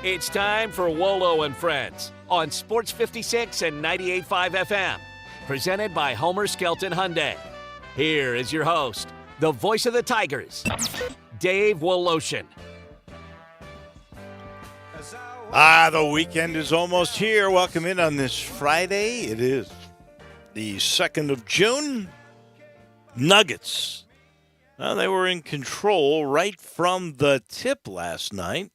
It's time for Wolo and Friends on Sports 56 and 98.5 FM. Presented by Homer Skelton Hyundai. Here is your host, the voice of the Tigers, Dave Woloshin. The weekend is almost here. Welcome in on this Friday. It is the 2nd of June. Nuggets. They were in control right from the tip last night.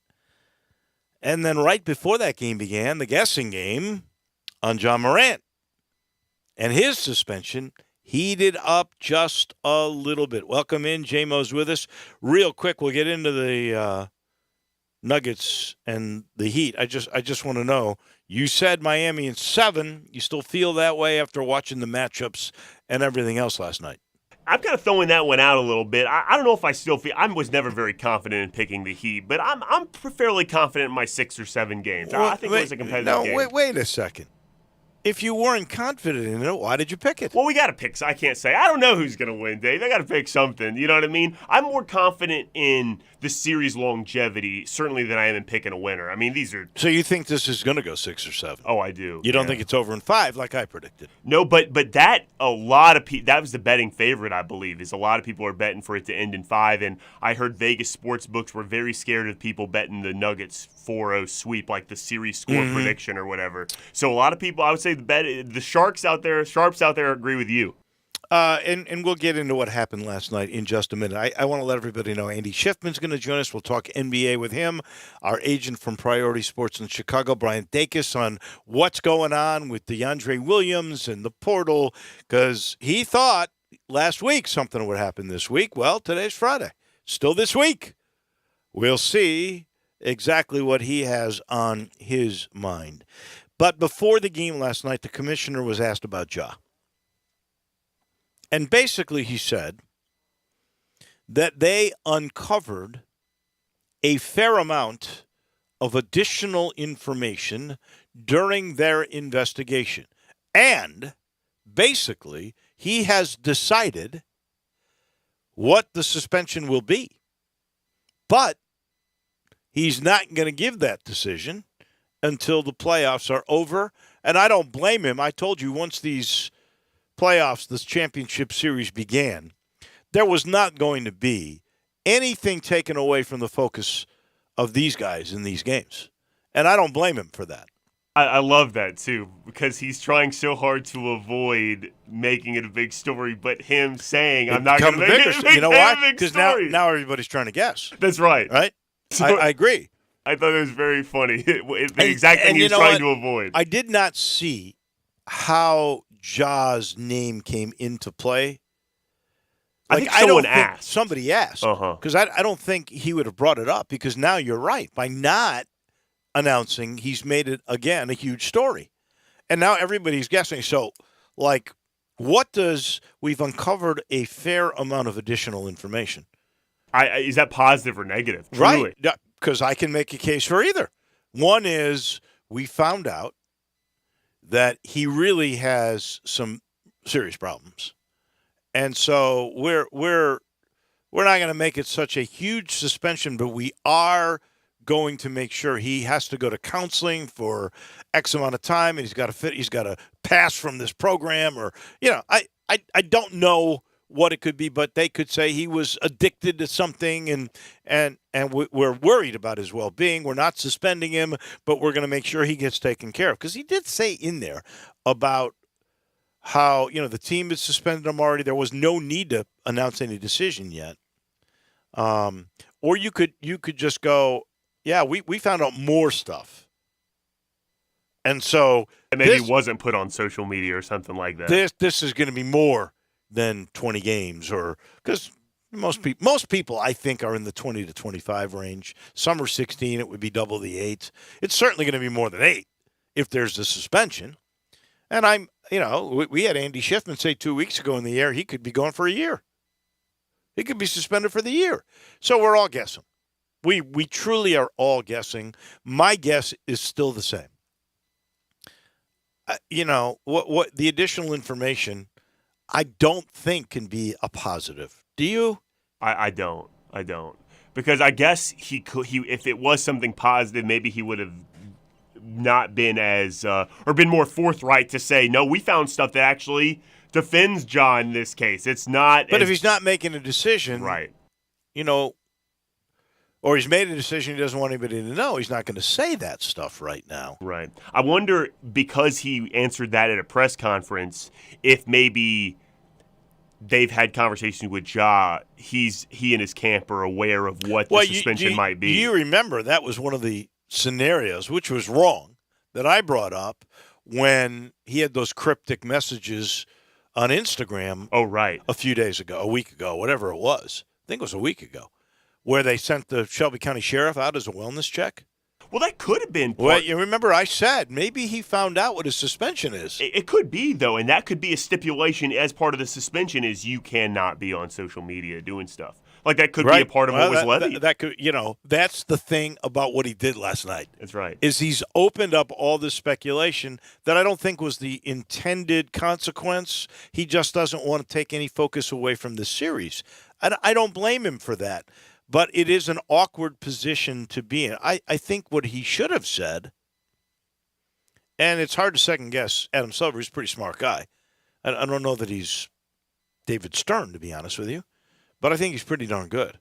And then right before that game began, the guessing game on John Morant. And his suspension heated up just a little bit. Welcome in. J-Mo's with us. Real quick, we'll get into the Nuggets and the Heat. I just want to know, you said Miami in 7. You still feel that way after watching the matchups and everything else last night? I'm kind of throwing that one out a little bit. I don't know if I still feel – I was never very confident in picking the Heat, but I'm fairly confident in my 6 or 7 games. I think it was a competitive game. Wait a second. If you weren't confident in it, why did you pick it? Well, we got to pick. So I can't say. I don't know who's going to win, Dave. I got to pick something. You know what I mean? I'm more confident in the series longevity, certainly, than I am in picking a winner. I mean, these are. So you think this is going to go 6 or 7? Oh, I do. You don't think it's over in 5 like I predicted? No, but that a lot of people. That was the betting favorite, I believe. Is a lot of people are betting for it to end in 5, and I heard Vegas sports books were very scared of people betting the Nuggets 4-0 sweep, like the series score prediction or whatever. So a lot of people, I would say, the sharps out there agree with you. And we'll get into what happened last night in just a minute. I want to let everybody know Andy Schiffman's going to join us. We'll talk NBA with him. Our agent from Priority Sports in Chicago, Brian Dacus, on what's going on with DeAndre Williams and the portal, because he thought last week something would happen this week. Well, today's Friday. Still this week. We'll see exactly what he has on his mind. But before the game last night, the commissioner was asked about Ja. And basically he said that they uncovered a fair amount of additional information during their investigation. And basically he has decided what the suspension will be. But he's not going to give that decision until the playoffs are over. And I don't blame him. I told you once these playoffs, this championship series began, there was not going to be anything taken away from the focus of these guys in these games. And I don't blame him for that. I love that, too, because he's trying so hard to avoid making it a big story, but him saying, I'm not going to make it you know why? Because now everybody's trying to guess. That's right. Right? So, I agree. I thought it was very funny. The exact thing he was trying to avoid. I did not see how Ja's name came into play. I think someone asked. Somebody asked. Because I don't think he would have brought it up, because now you're right. By not announcing, he's made it, again, a huge story. And now everybody's guessing. So, we've uncovered a fair amount of additional information. Is that positive or negative? Truly. Right. Because I can make a case for either. One is we found out that he really has some serious problems. And so we're not going to make it such a huge suspension, but we are going to make sure he has to go to counseling for X amount of time, and he's got to pass from this program, or I don't know what it could be, but they could say he was addicted to something, and we're worried about his well-being. We're not suspending him, but we're going to make sure he gets taken care of. Because he did say in there about how, the team had suspended him already. There was no need to announce any decision yet. Or you could just go, yeah, we found out more stuff. And so maybe it wasn't put on social media or something like that. This is going to be more than 20 games, or because most people I think are in the 20 to 25 range. Some are 16. It would be double the 8. It's certainly going to be more than 8 if there's the suspension. And we had Andy Schiffman say 2 weeks ago in the air he could be gone for a year. He could be suspended for the year. So we're all guessing. We truly are all guessing. My guess is still the same. What the additional information, I don't think can be a positive. Do you? I don't. Because I guess he could. If it was something positive, maybe he would have not been as or been more forthright to say, no, we found stuff that actually defends John in this case. It's not. But if he's not making a decision, right, or he's made a decision he doesn't want anybody to know, he's not going to say that stuff right now. right. I wonder, because he answered that at a press conference, if maybe they've had conversations with Ja. He and his camp are aware of what the suspension might be. You remember that was one of the scenarios, which was wrong, that I brought up when he had those cryptic messages on Instagram. Oh, right. A week ago, whatever it was. I think it was a week ago, where they sent the Shelby County Sheriff out as a wellness check. Well, that could have been Well, you remember I said maybe he found out what his suspension is. It could be, though, and that could be a stipulation as part of the suspension is you cannot be on social media doing stuff. Like, that could be a part of what was levied. That could, that's the thing about what he did last night. That's right. Is he's opened up all this speculation that I don't think was the intended consequence. He just doesn't want to take any focus away from the series. I don't blame him for that. But it is an awkward position to be in. I think what he should have said, and it's hard to second-guess Adam Silver. He's a pretty smart guy. I don't know that he's David Stern, to be honest with you, but I think he's pretty darn good.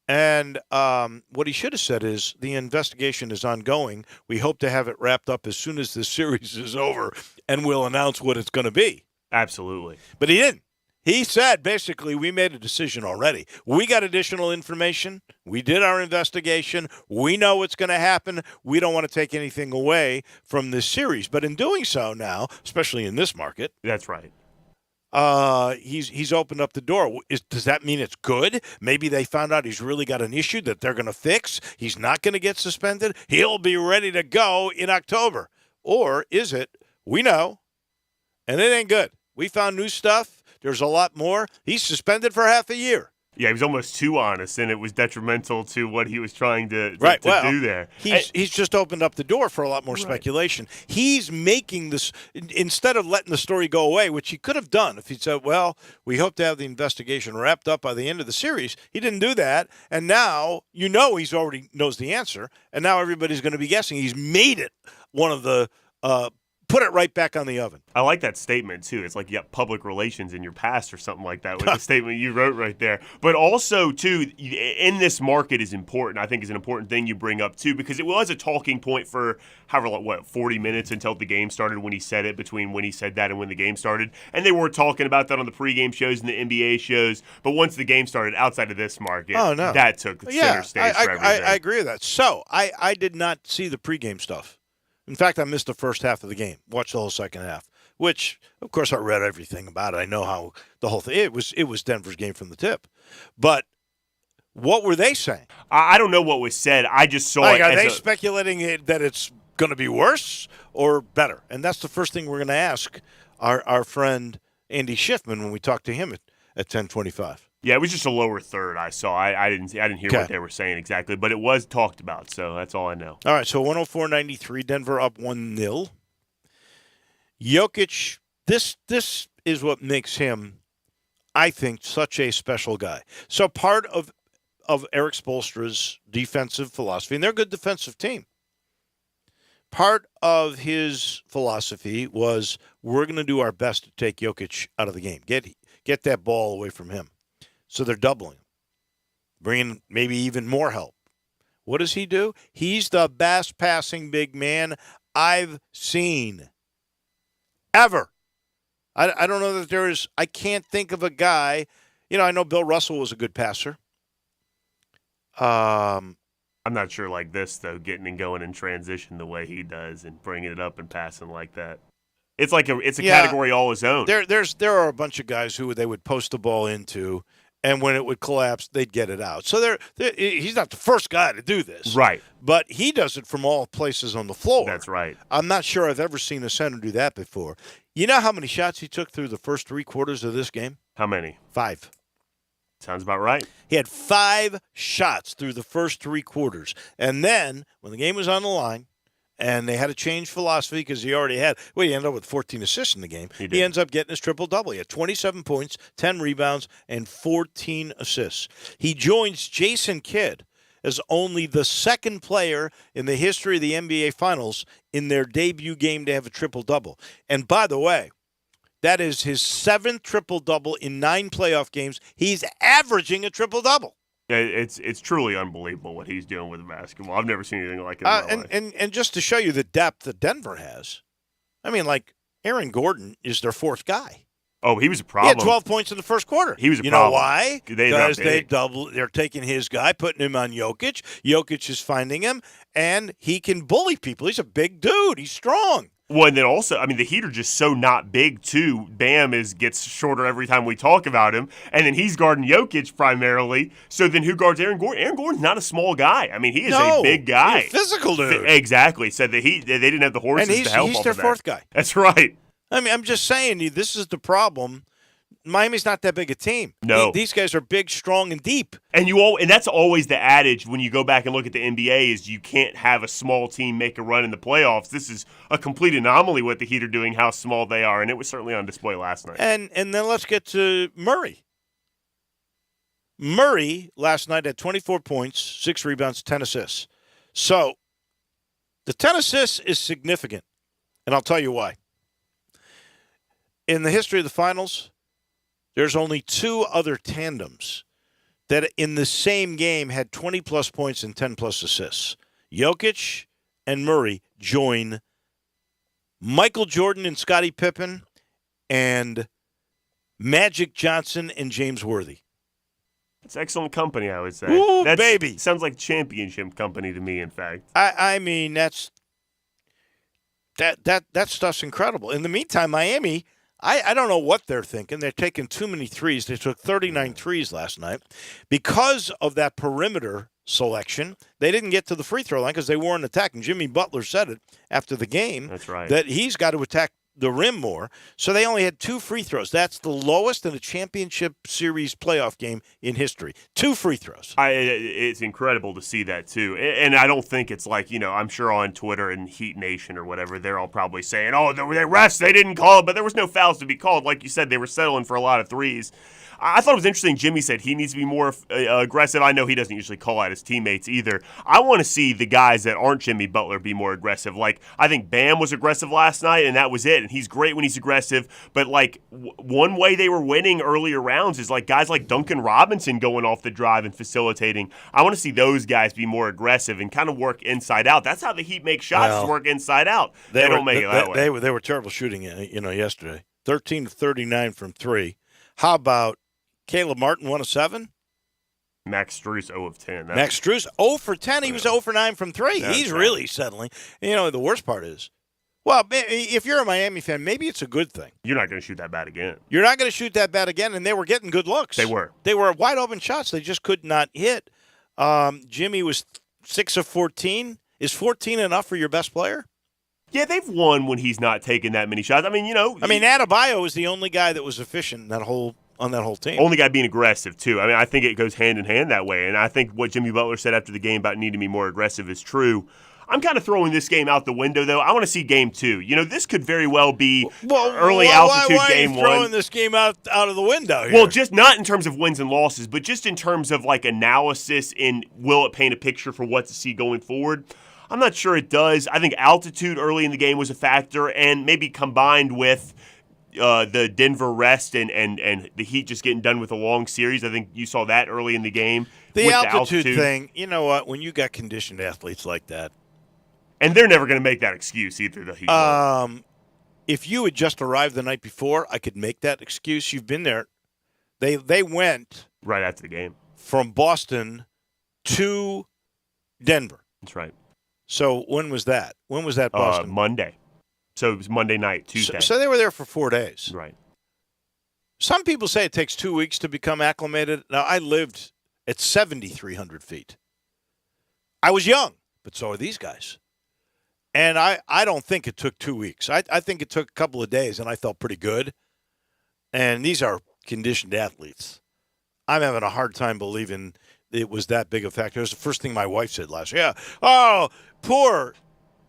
And what he should have said is the investigation is ongoing. We hope to have it wrapped up as soon as this series is over, and we'll announce what it's going to be. Absolutely. But he didn't. He said, basically, we made a decision already. We got additional information. We did our investigation. We know what's going to happen. We don't want to take anything away from this series. But in doing so now, especially in this market, that's right. He's opened up the door. Does that mean it's good? Maybe they found out he's really got an issue that they're going to fix. He's not going to get suspended. He'll be ready to go in October. Or is it, we know, and it ain't good. We found new stuff. There's a lot more. He's suspended for half a year. Yeah, he was almost too honest, and it was detrimental to what he was trying to do there. He's just opened up the door for a lot more speculation. He's making this, instead of letting the story go away, which he could have done if he said, well, we hope to have the investigation wrapped up by the end of the series. He didn't do that, and now he's already knows the answer, and now everybody's going to be guessing. He's made it one of the put it right back on the oven. I like that statement, too. It's like you have public relations in your past or something like that with the statement you wrote right there. But also, too, in this market is important. I think is an important thing you bring up, too, because it was a talking point for 40 minutes until the game started when he said it, between when he said that and when the game started. And they were talking about that on the pregame shows and the NBA shows. But once the game started outside of this market, that took the center stage for everything. I agree with that. So I did not see the pregame stuff. In fact, I missed the first half of the game. Watched the whole second half, which, of course, I read everything about it. I know how the whole thing. It was Denver's game from the tip. But what were they saying? I don't know what was said. I just saw it. Are they speculating that it's going to be worse or better? And that's the first thing we're going to ask our friend Andy Schiffman when we talk to him at 10:25. Yeah, it was just a lower third I saw. I didn't hear what they were saying exactly, but it was talked about, so that's all I know. All right, so 104-93, Denver up 1-0. Jokic, this is what makes him, I think, such a special guy. So part of Eric Spoelstra's defensive philosophy, and they're a good defensive team, part of his philosophy was we're going to do our best to take Jokic out of the game, get that ball away from him. So they're doubling him, bringing maybe even more help. What does he do? He's the best passing big man I've seen ever. I don't know that there is – I can't think of a guy – I know Bill Russell was a good passer. I'm not sure like this, though, getting and going in transition the way he does and bringing it up and passing like that. It's like a category all his own. There are a bunch of guys who they would post the ball into – and when it would collapse, they'd get it out. So he's not the first guy to do this. Right. But he does it from all places on the floor. That's right. I'm not sure I've ever seen a center do that before. You know how many shots he took through the first 3 quarters of this game? How many? 5. Sounds about right. He had 5 shots through the first 3 quarters. And then, when the game was on the line, and they had to change philosophy because he already had – he ended up with 14 assists in the game. He ends up getting his triple-double. He had 27 points, 10 rebounds, and 14 assists. He joins Jason Kidd, as only the second player in the history of the NBA Finals in their debut game to have a triple-double. And by the way, that is his 7th triple-double in 9 playoff games. He's averaging a triple-double. It's truly unbelievable what he's doing with basketball. I've never seen anything like it in my life. And just to show you the depth that Denver has, I mean, like, Aaron Gordon is their 4th guy. Oh, he was a problem. He had 12 points in the first quarter. He was a you problem. You know why? Because they're taking his guy, putting him on Jokic. Jokic is finding him, and he can bully people. He's a big dude. He's strong. Well, and then also, I mean, the Heat are just so not big, too. Bam gets shorter every time we talk about him. And then he's guarding Jokic primarily. So then who guards Aaron Gordon? Aaron Gordon's not a small guy. I mean, he is a big guy. He's a physical dude. Exactly. So they didn't have the horses to help he's their 4th guy. That's right. I mean, I'm just saying, this is the problem. Miami's not that big a team. No. These guys are big, strong, and deep. And that's always the adage when you go back and look at the NBA is you can't have a small team make a run in the playoffs. This is a complete anomaly what the Heat are doing, how small they are, and it was certainly on display last night. And then let's get to Murray. Murray last night had 24 points, 6 rebounds, 10 assists. So the 10 assists is significant, and I'll tell you why. In the history of the finals, there's only 2 other tandems that in the same game had 20-plus points and 10-plus assists. Jokic and Murray join Michael Jordan and Scottie Pippen and Magic Johnson and James Worthy. That's excellent company, I would say. Ooh, baby. Sounds like championship company to me, in fact. I mean, that stuff's incredible. In the meantime, Miami, I don't know what they're thinking. They're taking too many threes. They took 39 threes last night. Because of that perimeter selection, they didn't get to the free throw line because they weren't attacking. Jimmy Butler said it after the game. That's right. That he's got to attack the rim more. So they only had 2 free throws. That's the lowest in a championship series playoff game in history. 2 free throws. It's incredible to see that, too. And I don't think it's like, I'm sure on Twitter and Heat Nation or whatever, they're all probably saying, oh, they refs, they didn't call it. But there was no fouls to be called. Like you said, they were settling for a lot of threes. I thought it was interesting. Jimmy said he needs to be more aggressive. I know he doesn't usually call out his teammates either. I want to see the guys that aren't Jimmy Butler be more aggressive. Like, I think Bam was aggressive last night, and that was it. And he's great when he's aggressive. But, like, one way they were winning earlier rounds is, like, guys like Duncan Robinson going off the drive and facilitating. I want to see those guys be more aggressive and kind of work inside out. That's how the Heat make shots, work inside out. They don't make it that way. They were terrible shooting, yesterday. 13 of 39 from 3. How about Caleb Martin, 1 of 7. Max Strus, 0 of 10. Max Strus, 0 for 10. He was 0 for 9 from 3. He's really settling. The worst part is, well, if you're a Miami fan, maybe it's a good thing. You're not going to shoot that bad again. You're not going to shoot that bad again, and they were getting good looks. They were. They were wide open shots. They just could not hit. Jimmy was 6 of 14. Is 14 enough for your best player? Yeah, they've won when he's not taking that many shots. I mean, Adebayo was the only guy that was efficient on that whole team. Only guy being aggressive, too. I mean, I think it goes hand in hand that way. And I think what Jimmy Butler said after the game about needing to be more aggressive is true. I'm kind of throwing this game out the window, though. I want to see game 2. This could very well be early altitude game 1. Why are you throwing this game out of the window here? Well, just not in terms of wins and losses, but just in terms of, like, analysis and will it paint a picture for what to see going forward. I'm not sure it does. I think altitude early in the game was a factor, and maybe combined with the Denver rest and the Heat just getting done with a long series. I think you saw that early in the game. The altitude thing, you know what? When you got conditioned athletes like that. And they're never going to make that excuse either, the Heat. If you had just arrived the night before, I could make that excuse. You've been there. They went. Right after the game. From Boston to Denver. That's right. So when was that? When was that Boston? Monday. So it was Monday night, Tuesday. So they were there for 4 days. Right. Some people say it takes 2 weeks to become acclimated. Now, I lived at 7,300 feet. I was young, but so are these guys. And I don't think it took 2 weeks. I think it took a couple of days, and I felt pretty good. And these are conditioned athletes. I'm having a hard time believing it was that big a factor. It was the first thing my wife said last year. Yeah.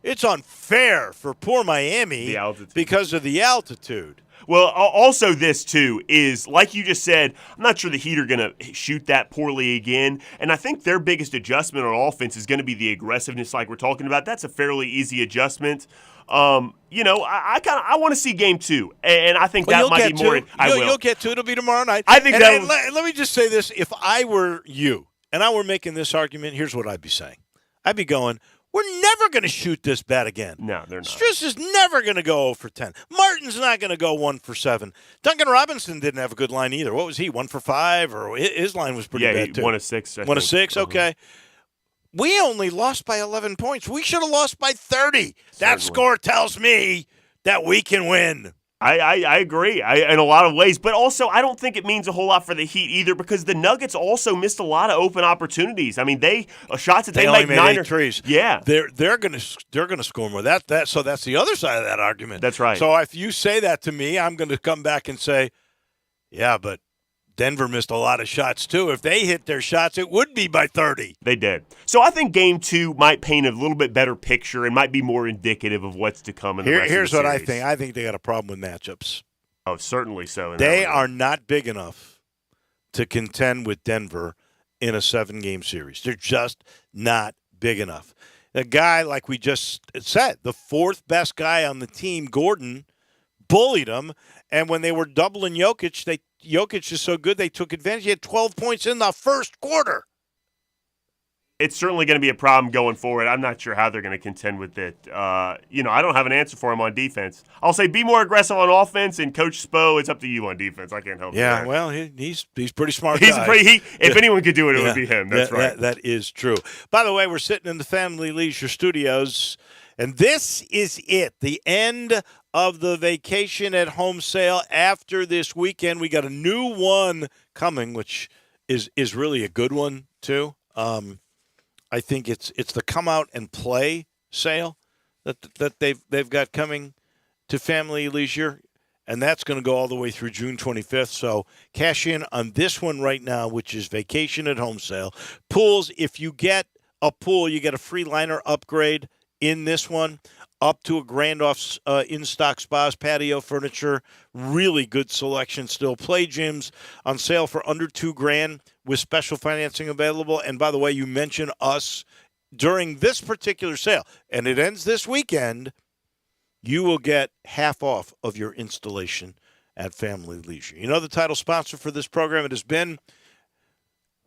It's unfair for poor Miami the altitude. because of the altitude. Well, also this, too, is, like you just said, I'm not sure the Heat are going to shoot that poorly again. And I think their biggest adjustment on offense is going to be the aggressiveness like we're talking about. That's a fairly easy adjustment. I want to see game 2, and I think that might be more. You'll get to it. It'll be tomorrow night. I think let me just say this. If I were you and I were making this argument, here's what I'd be saying. I'd be going, we're never going to shoot this bad again. No, they're not. Strus is never going to go 0 for 10. Martin's not going to go 1 for 7. Duncan Robinson didn't have a good line either. What was he, 1 for 5? Or his line was pretty bad, too. 1 of 6. 1 of 6, okay. We only lost by 11 points. We should have lost by 30. That score tells me that we can win. I agree in a lot of ways, but also I don't think it means a whole lot for the Heat either because the Nuggets also missed a lot of open opportunities. I mean, shots that they only make made 9 8 threes. Yeah, they're going to score more. So that's the other side of that argument. That's right. So if you say that to me, I'm going to come back and say, yeah, but Denver missed a lot of shots, too. If they hit their shots, it would be by 30. They did. So I think Game 2 might paint a little bit better picture and might be more indicative of what's to come in the rest of the series. Here's what I think. I think they got a problem with matchups. Oh, certainly so. They are not big enough to contend with Denver in a 7-game series. They're just not big enough. A guy, like we just said, the 4th best guy on the team, Gordon, bullied him. And when they were doubling Jokic, Jokic is so good they took advantage. He had 12 points in the first quarter. It's certainly going to be a problem going forward. I'm not sure how they're going to contend with it. I don't have an answer for him on defense. I'll say be more aggressive on offense, and Coach Spo, it's up to you on defense. I can't help you. Yeah, well, he's pretty smart. If anyone could do it, it would be him. That's right. That is true. By the way, we're sitting in the Family Leisure Studios, and this is it, the end of the vacation at home sale. After this weekend, we got a new one coming, which is really a good one too. I think it's the come out and play sale that they've got coming to Family Leisure, and that's going to go all the way through June 25th. So cash in on this one right now, which is vacation at home sale. Pools, if you get a pool, you get a free liner upgrade in this one, up to $1,000 off in-stock spas, patio furniture, really good selection still. Play gyms on sale for under $2,000 with special financing available. And by the way, you mentioned us during this particular sale, and it ends this weekend, you will get half off of your installation at Family Leisure. You know the title sponsor for this program? It has been,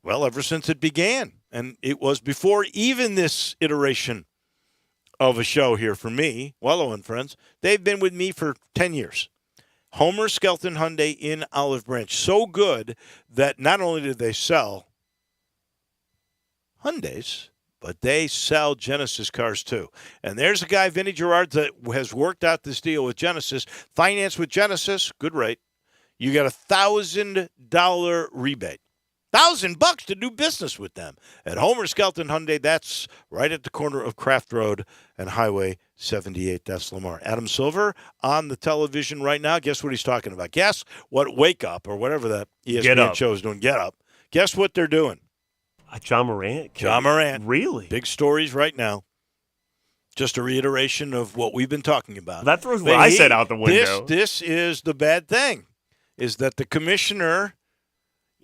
well, ever since it began. And it was before even this iteration of a show here for me, Wello and Friends. They've been with me for 10 years. Homer Skelton Hyundai in Olive Branch. So good that not only did they sell Hyundais, but they sell Genesis cars too. And there's a guy, Vinny Gerard, that has worked out this deal with Genesis. Finance with Genesis, good rate. You got $1,000 rebate. $1,000 to do business with them at Homer Skelton Hyundai. That's right at the corner of Craft Road and Highway 78. That's Lamar. Adam Silver on the television right now. Guess what he's talking about? Guess what? Wake Up or whatever that ESPN show is doing. Get Up. Guess what they're doing? John Morant. John Morant. Really? Big stories right now. Just a reiteration of what we've been talking about. That throws what I said out the window. This is the bad thing, is that the commissioner.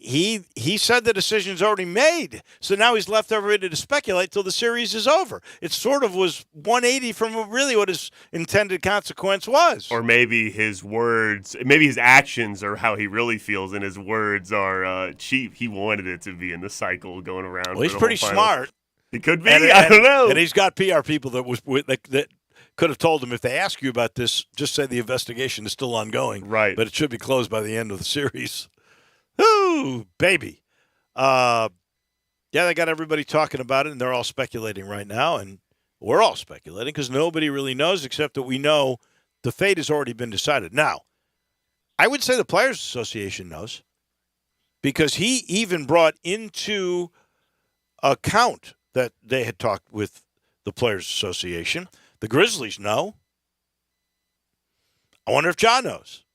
He said the decision's already made, so now he's left everybody to speculate till the series is over. It sort of was 180 from really what his intended consequence was. Or maybe his words, maybe his actions are how he really feels, and his words are cheap. He wanted it to be in the cycle going around. Well, he's pretty smart. He could be. I don't know. And he's got PR people that could have told him, if they ask you about this, just say the investigation is still ongoing. Right. But it should be closed by the end of the series. Ooh, baby. Yeah, they got everybody talking about it, and they're all speculating right now, and we're all speculating because nobody really knows except that we know the fate has already been decided. Now, I would say the Players Association knows because he even brought into account that they had talked with the Players Association. The Grizzlies know. I wonder if John knows.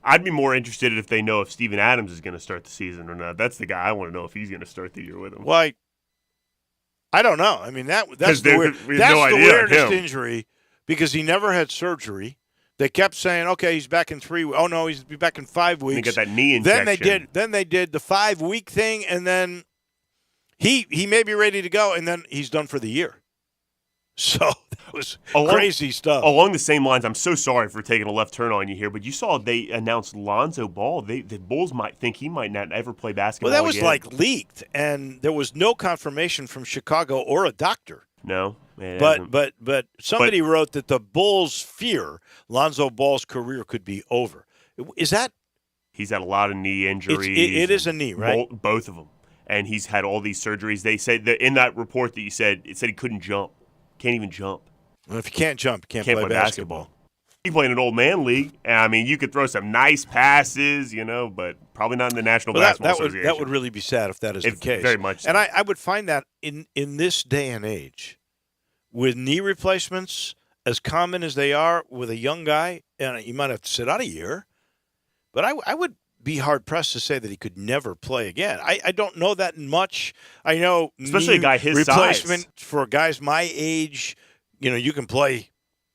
I'd be more interested if they know if Steven Adams is going to start the season or not. That's the guy I want to know if he's going to start the year with him. Well, I don't know. I mean, that's the weirdest injury because he never had surgery. They kept saying, okay, he's back in 3 weeks. Oh, no, he's be back in 5 weeks. He got that knee injection. Then they did the 5-week thing, and then he may be ready to go, and then he's done for the year. So that was crazy stuff. Along the same lines, I'm so sorry for taking a left turn on you here, but you saw they announced Lonzo Ball. The Bulls might think he might not ever play basketball Well, that was again. leaked, and there was no confirmation from Chicago or a doctor. No. But somebody wrote that the Bulls fear Lonzo Ball's career could be over. Is that? He's had a lot of knee injuries. It is a knee, right? Both of them. And he's had all these surgeries. They said that in that report that you said, it said he couldn't jump. Can't even jump. Well, if you can't jump, you can't play basketball. He played in an old man league. I mean, you could throw some nice passes, but probably not in the National Basketball Association. That would really be sad if that is the case. Very much so. And I would find that in this day and age, with knee replacements as common as they are with a young guy, and you might have to sit out a year, but I would be hard-pressed to say that he could never play again. I don't know that much. I know especially a guy his replacement size. For guys my age, you can play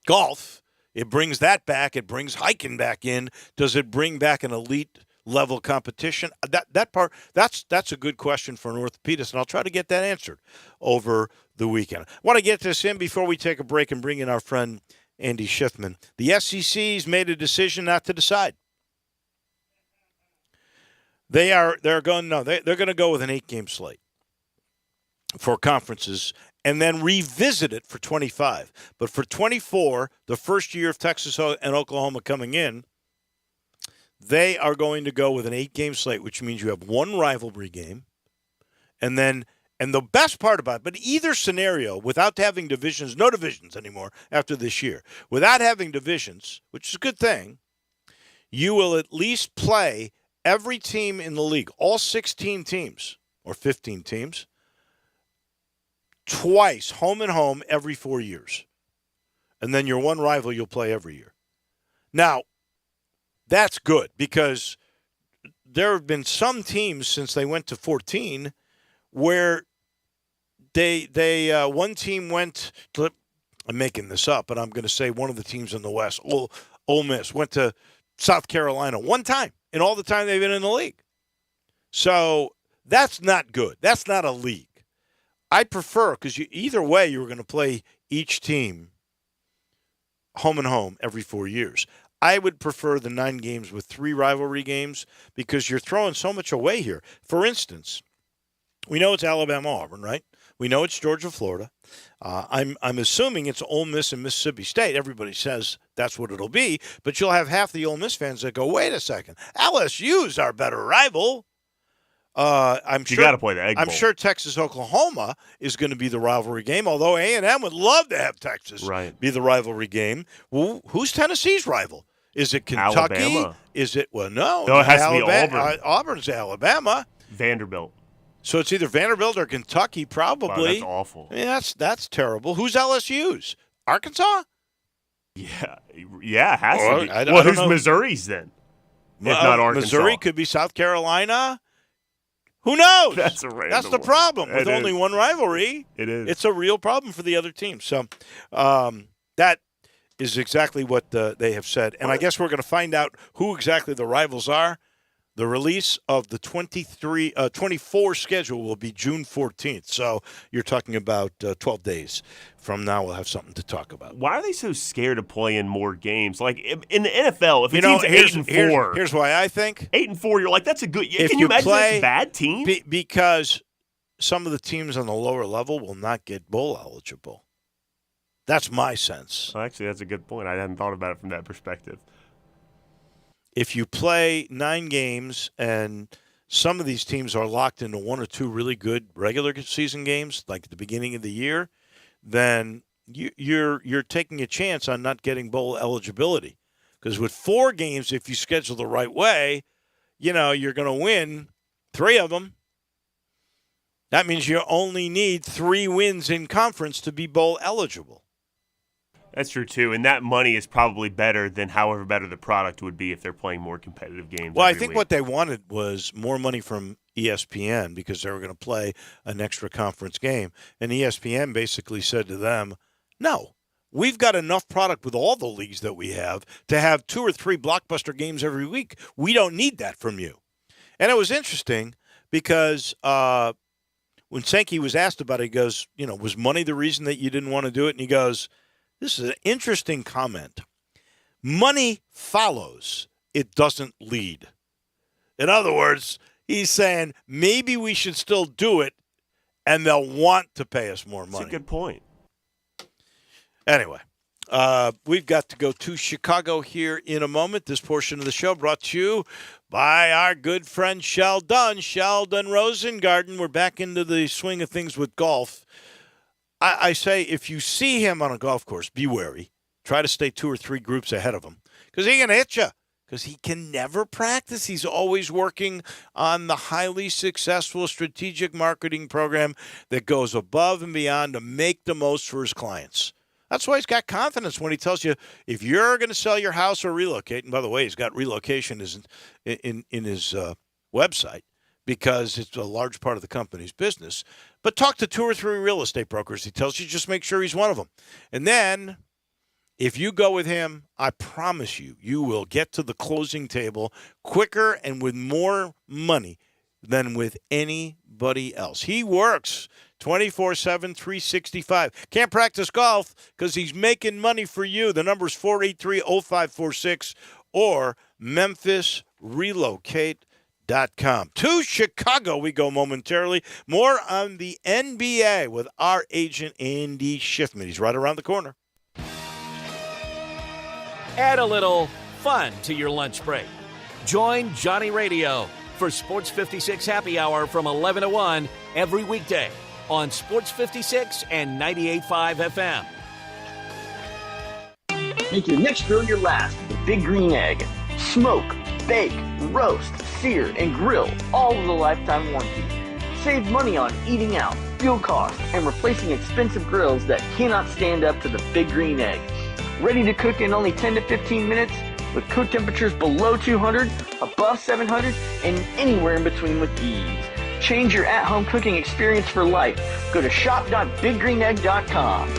golf. It brings that back. It brings hiking back in. Does it bring back an elite level competition? That part, that's a good question for an orthopedist, and I'll try to get that answered over the weekend. I want to get this in before we take a break and bring in our friend Andy Schiffman. The SEC's made a decision not to decide. They're going to go with an 8-game slate for conferences and then revisit it for 25. But for 24, the first year of Texas and Oklahoma coming in, they are going to go with an 8-game slate, which means you have one rivalry game. And the best part about it, but either scenario, without having divisions, no divisions anymore after this year, without having divisions, which is a good thing, you will at least play every team in the league, all 16 teams or 15 teams, twice, home and home, every 4 years. And then your one rival you'll play every year. Now, that's good because there have been some teams since they went to 14 where one team went to, I'm making this up, but I'm going to say one of the teams in the West, Ole Miss, went to South Carolina one time in all the time they've been in the league. So that's not good. That's not a league. I prefer, because either way you were going to play each team home and home every 4 years. I would prefer the 9 games with 3 rivalry games because you're throwing so much away here. For instance, we know it's Alabama-Auburn, right? We know it's Georgia-Florida. I'm assuming it's Ole Miss and Mississippi State. Everybody says that's what it'll be, but you'll have half the Ole Miss fans that go, wait a second, LSU's our better rival. I'm sure you got to play the Egg Bowl. I'm sure Texas-Oklahoma is going to be the rivalry game, although A&M would love to have Texas be the rivalry game. Well, who's Tennessee's rival? Is it Kentucky? Alabama. Is it – well, no. No, it has Alabama, to be Auburn. Auburn's Alabama. Vanderbilt. So it's either Vanderbilt or Kentucky, probably. Wow, that's awful. Yeah, that's terrible. Who's LSU's? Arkansas? Yeah, it has to be. I don't who's know. Missouri's then? If not Arkansas. Missouri could be South Carolina. Who knows? That's a random That's the one. problem. With It only is. one rivalry, It is. it's a real problem for the other team. So that is exactly what they have said. And I guess we're going to find out who exactly the rivals are. The release of the 24 schedule will be June 14th. So you're talking about 12 days from now. We'll have something to talk about. Why are they so scared of playing more games? Like in the NFL, if a team's 8-4, here's why I think 8-4, you're like, that's a good. If Can you you imagine play- that's a bad team? because some of the teams on the lower level will not get bowl eligible. That's my sense. Well, actually, that's a good point. I hadn't thought about it from that perspective. If you play 9 games and some of these teams are locked into 1 or 2 really good regular season games, like at the beginning of the year, then you're taking a chance on not getting bowl eligibility. Because with 4 games, if you schedule the right way, you're going to win 3 of them. That means you only need 3 wins in conference to be bowl eligible. That's true, too. And that money is probably better than however better the product would be if they're playing more competitive games. Well, I every think week. what they wanted was more money from ESPN because they were going to play an extra conference game. And ESPN basically said to them, no, We've got enough product with all the leagues that we have to have 2 or 3 blockbuster games every week. We don't need that from you. And it was interesting because when Sankey was asked about it, he goes, was money the reason that you didn't want to do it? And he goes, this is an interesting comment. Money follows. It doesn't lead. In other words, he's saying maybe we should still do it and they'll want to pay us more money. That's a good point. Anyway, we've got to go to Chicago here in a moment. This portion of the show brought to you by our good friend Sheldon Rosengarten. We're back into the swing of things with golf. I say if you see him on a golf course, be wary. Try to stay 2 or 3 groups ahead of him because he's going to hit you because he can never practice. He's always working on the highly successful strategic marketing program that goes above and beyond to make the most for his clients. That's why he's got confidence when he tells you if you're going to sell your house or relocate. And by the way, he's got relocation in his website because it's a large part of the company's business. But talk to 2 or 3 real estate brokers. He tells you just make sure he's one of them. And then if you go with him, I promise you, you will get to the closing table quicker and with more money than with anybody else. He works 24/7, 365. Can't practice golf because he's making money for you. The number is 483-0546 or MemphisRelocate.com. To Chicago we go momentarily. More on the NBA with our agent Andy Schiffman. He's right around the corner. Add a little fun to your lunch break. Join Johnny Radio for Sports 56 Happy Hour from 11 to 1 every weekday on Sports 56 and 98.5 FM. Make your next grill your last with the Big Green Egg. Smoke, bake, roast, sear, and grill, all with a lifetime warranty. Save money on eating out, fuel costs, and replacing expensive grills that cannot stand up to the Big Green Egg. Ready to cook in only 10 to 15 minutes with cook temperatures below 200, above 700, and anywhere in between with ease. Change your at-home cooking experience for life. Go to shop.biggreenegg.com.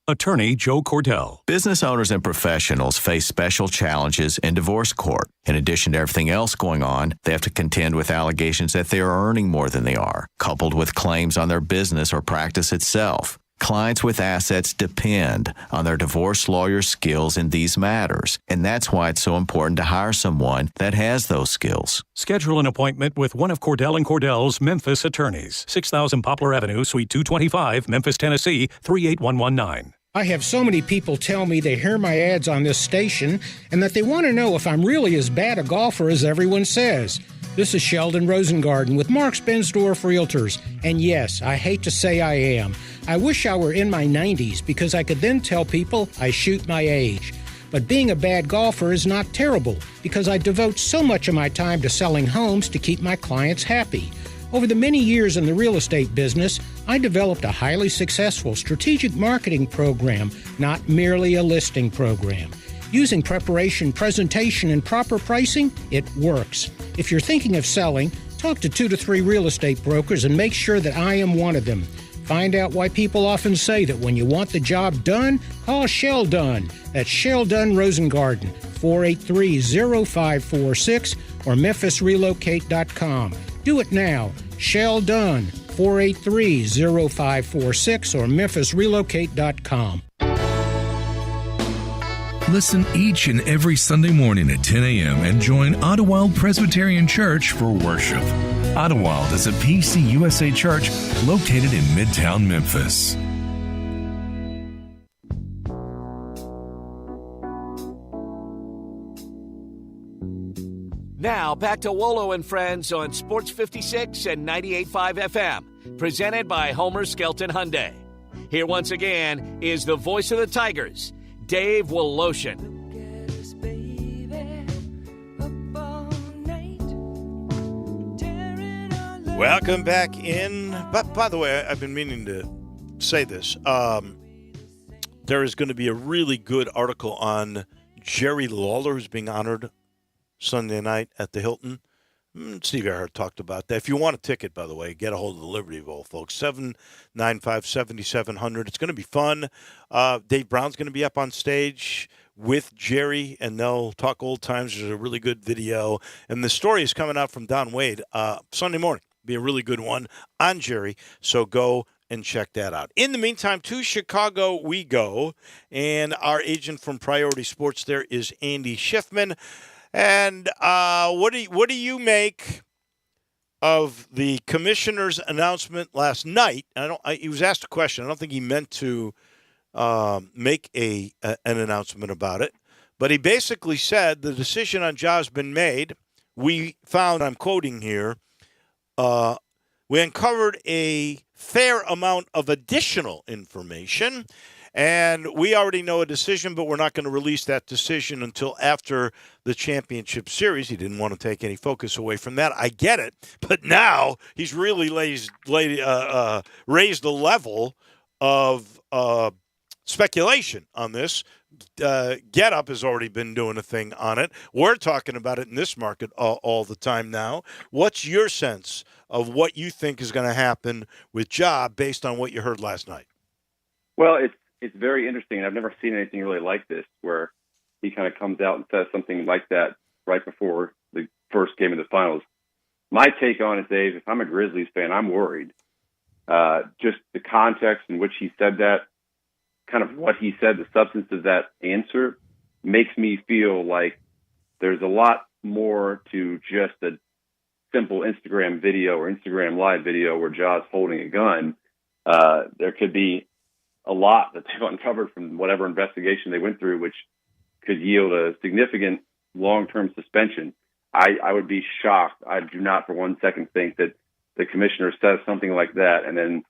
Attorney Joe Cordell. Business owners and professionals face special challenges in divorce court. In addition to everything else going on, they have to contend with allegations that they are earning more than they are, coupled with claims on their business or practice itself. Clients with assets depend on their divorce lawyer's skills in these matters, and that's why it's so important to hire someone that has those skills. Schedule an appointment with one of Cordell & Cordell's Memphis attorneys. 6000 Poplar Avenue, Suite 225, Memphis, Tennessee, 38119. I have so many people tell me they hear my ads on this station and that they want to know if I'm really as bad a golfer as everyone says. This is Sheldon Rosengarten with Marks Bensdorf Realtors, and yes, I hate to say I am. I wish I were in my 90s because I could then tell people I shoot my age. But being a bad golfer is not terrible because I devote so much of my time to selling homes to keep my clients happy. Over the many years in the real estate business, I developed a highly successful strategic marketing program, not merely a listing program. Using preparation, presentation, and proper pricing, it works. If you're thinking of selling, talk to 2 to 3 real estate brokers and make sure that I am one of them. Find out why people often say that when you want the job done, call Sheldon. That's Sheldon Rosengarten, 483-0546 or MemphisRelocate.com. Do it now. Sheldon, 483-0546 or MemphisRelocate.com. Listen each and every Sunday morning at 10 a.m. and join Ottawa Presbyterian Church for worship. Ottawa is a PCUSA church located in Midtown Memphis. Now back to Wolo and Friends on Sports 56 and 98.5 FM, presented by Homer Skelton Hyundai. Here once again is the voice of the Tigers, Dave Woloshin. Welcome back in. But by the way, I've been meaning to say this. There is going to be a really good article on Jerry Lawler, who's being honored Sunday night at the Hilton. Steve Earhart talked about that. If you want a ticket, by the way, get a hold of the Liberty Bowl, folks. 795-7700. It's going to be fun. Dave Brown's going to be up on stage with Jerry, and they'll talk old times. There's a really good video. And the story is coming out from Don Wade Sunday morning. Be a really good one on Jerry. So go and check that out. In the meantime, to Chicago we go. And our agent from Priority Sports there is Andy Schiffman. And what do you make of the commissioner's announcement last night? He was asked a question. I don't think he meant to make an announcement about it, but he basically said the decision on Ja has been made. We found, I'm quoting here, we uncovered a fair amount of additional information. And we already know a decision, but we're not going to release that decision until after the championship series. He didn't want to take any focus away from that. I get it. But now he's really raised the level of speculation on this. Get Up has already been doing a thing on it. We're talking about it in this market all the time now. What's your sense of what you think is going to happen with Ja based on what you heard last night? Well, it's very interesting. I've never seen anything really like this, where he kind of comes out and says something like that right before the first game of the finals. My take on it, Dave, if I'm a Grizzlies fan, I'm worried. Just the context in which he said that, kind of what he said, the substance of that answer, makes me feel like there's a lot more to just a simple Instagram video or Instagram live video where Ja's holding a gun. There could be a lot that they've uncovered from whatever investigation they went through, which could yield a significant long-term suspension. I would be shocked. I do not for one second think that the commissioner says something like that and then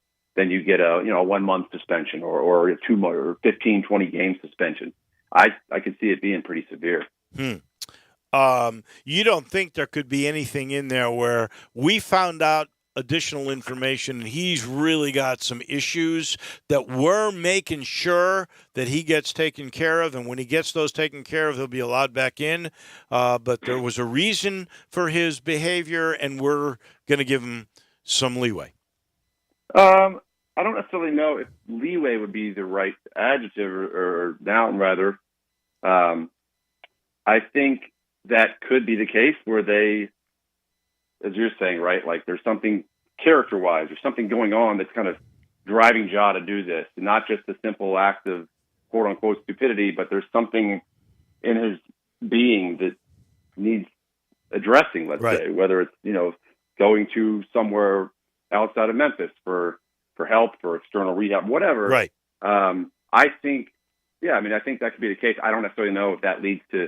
you get a 1 month suspension or a 2 month or 15, 20 game suspension. I could see it being pretty severe. You don't think there could be anything in there where we found out additional information and he's really got some issues that we're making sure that he gets taken care of, and when he gets those taken care of, he'll be allowed back in, but there was a reason for his behavior and we're going to give him some leeway? I don't necessarily know if leeway would be the right adjective or noun, rather. I think that could be the case where they, as you're saying, right, like there's something character-wise, there's something going on that's kind of driving Ja to do this, and not just a simple act of quote-unquote stupidity, but there's something in his being that needs addressing, let's say, whether it's, going to somewhere outside of Memphis for help, for external rehab, whatever. Right. I think that could be the case. I don't necessarily know if that leads to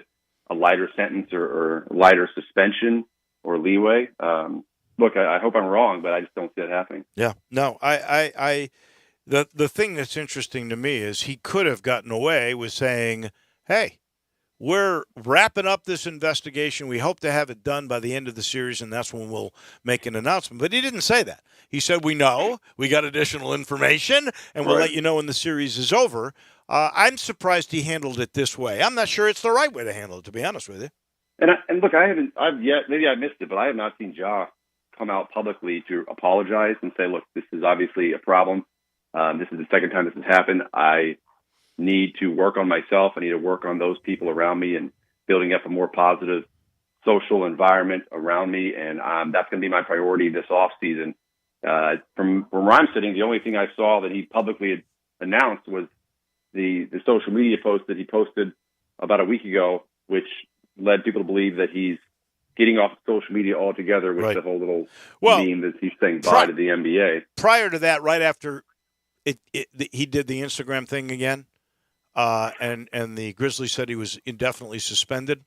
a lighter sentence or lighter suspension or leeway. Look, I hope I'm wrong, but I just don't see it happening. Yeah. No, the thing that's interesting to me is he could have gotten away with saying, hey, we're wrapping up this investigation. We hope to have it done by the end of the series, and that's when we'll make an announcement. But he didn't say that. He said, we know, we got additional information, and we'll let you know when the series is over. I'm surprised he handled it this way. I'm not sure it's the right way to handle it, to be honest with you. And look, maybe I missed it, but I have not seen Ja come out publicly to apologize and say, look, this is obviously a problem. This is the second time this has happened. I need to work on myself. I need to work on those people around me and building up a more positive social environment around me. And that's going to be my priority this off season. From where I'm sitting, the only thing I saw that he publicly had announced was the social media post that he posted about a week ago, which led people to believe that he's getting off social media altogether with the whole little meme that he's saying bye to the NBA. Prior to that, right after he did the Instagram thing again, and the Grizzlies said he was indefinitely suspended,